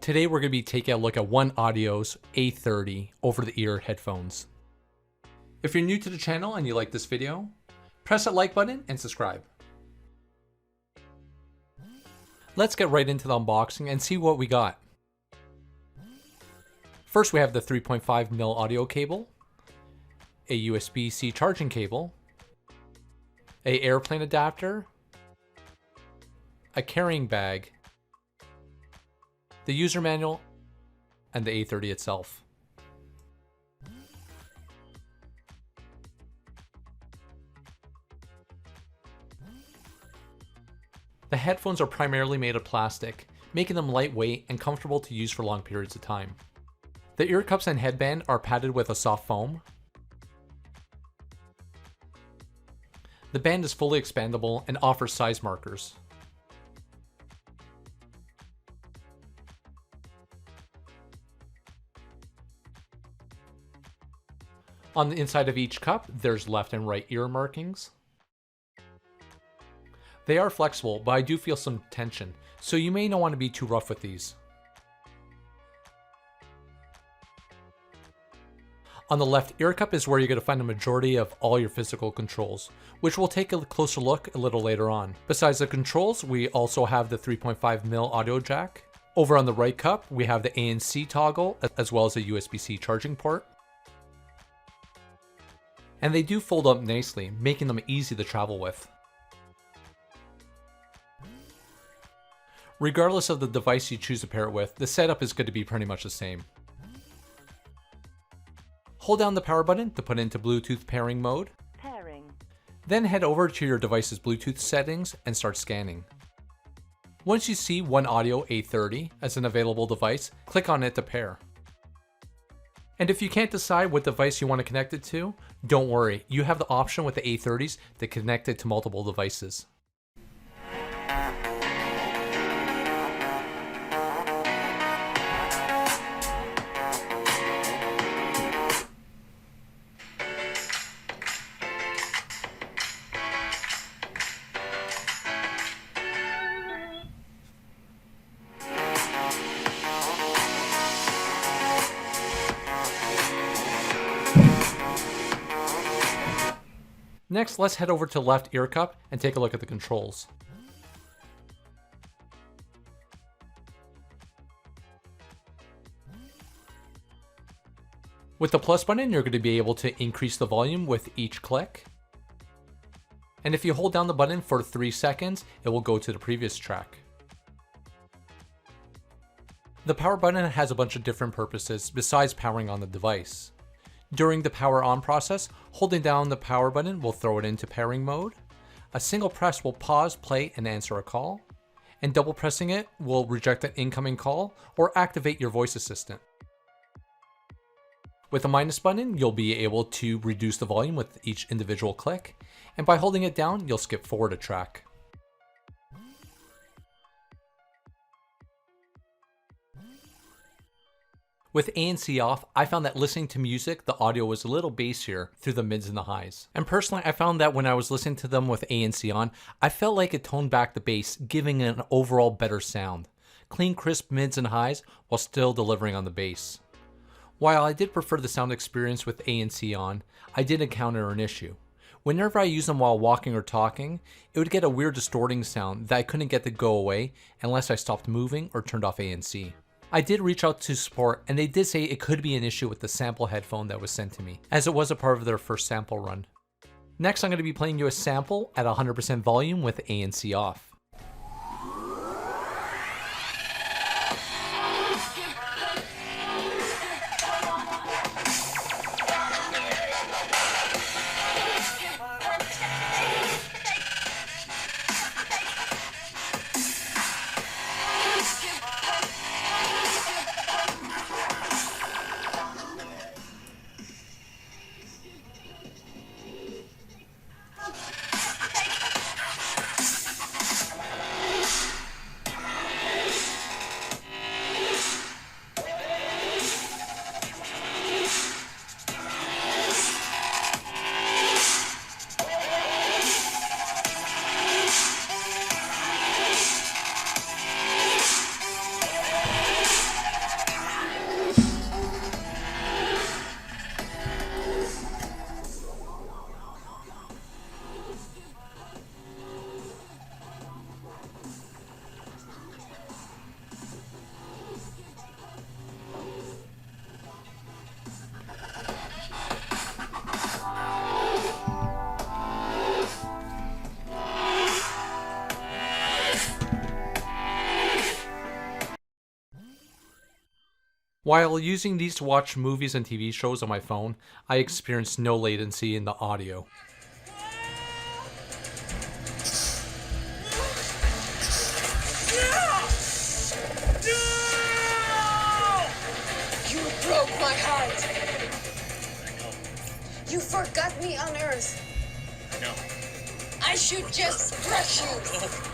Today we're going to be taking a look at OneOdio's A30 over-the-ear headphones. If you're new to the channel and you like this video, press that like button and subscribe. Let's get right into the unboxing and see what we got. First we have the 3.5mm audio cable, a USB-C charging cable, an airplane adapter, a carrying bag, the user manual, and the A30 itself. The headphones are primarily made of plastic, making them lightweight and comfortable to use for long periods of time. The ear cups and headband are padded with a soft foam. The band is fully expandable and offers size markers. On the inside of each cup, there's left and right ear markings. They are flexible, but I do feel some tension, so you may not want to be too rough with these. On the left ear cup is where you're going to find the majority of all your physical controls, which we'll take a closer look a little later on. Besides the controls, we also have the 3.5mm audio jack. Over on the right cup, we have the ANC toggle, as well as a USB-C charging port. And they do fold up nicely, making them easy to travel with. Regardless of the device you choose to pair it with, the setup is going to be pretty much the same. Hold down the power button to put into Bluetooth pairing mode. Then head over to your device's Bluetooth settings and start scanning. Once you see OneOdio A30 as an available device, click on it to pair. And if you can't decide what device you want to connect it to, don't worry, you have the option with the A30s to connect it to multiple devices. Next, let's head over to the left ear cup and take a look at the controls. With the plus button, you're going to be able to increase the volume with each click. And if you hold down the button for 3 seconds, it will go to the previous track. The power button has a bunch of different purposes besides powering on the device. During the power on process, holding down the power button will throw it into pairing mode. A single press will pause, play, and answer a call. And double pressing it will reject an incoming call or activate your voice assistant. With the minus button, you'll be able to reduce the volume with each individual click. And by holding it down, you'll skip forward a track. With ANC off, I found that listening to music, the audio was a little bassier through the mids and the highs. And personally, I found that when I was listening to them with ANC on, I felt like it toned back the bass, giving an overall better sound. Clean, crisp mids and highs, while still delivering on the bass. While I did prefer the sound experience with ANC on, I did encounter an issue. Whenever I used them while walking or talking, it would get a weird distorting sound that I couldn't get to go away unless I stopped moving or turned off ANC. I did reach out to support and they did say it could be an issue with the sample headphone that was sent to me, as it was a part of their first sample run. Next, I'm going to be playing you a sample at 100% volume with ANC off. While using these to watch movies and TV shows on my phone, I experienced no latency in the audio. You broke my heart. I know. You forgot me on Earth. I know. I should just crush you.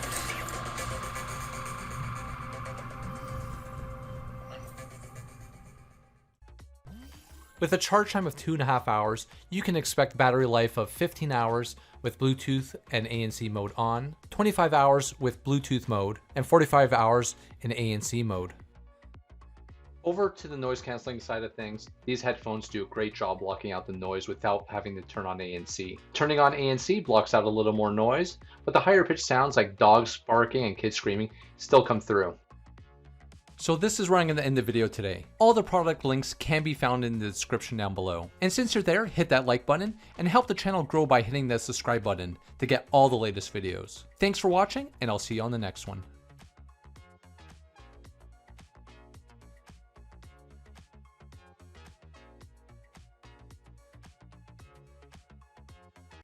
With a charge time of 2.5 hours, you can expect battery life of 15 hours with Bluetooth and ANC mode on, 25 hours with Bluetooth mode, and 45 hours in ANC mode. Over to the noise cancelling side of things, these headphones do a great job blocking out the noise without having to turn on ANC. Turning on ANC blocks out a little more noise, but the higher pitched sounds like dogs barking and kids screaming still come through. So this is where I'm going to end the video today. All the product links can be found in the description down below. And since you're there, hit that like button and help the channel grow by hitting the subscribe button to get all the latest videos. Thanks for watching, and I'll see you on the next one.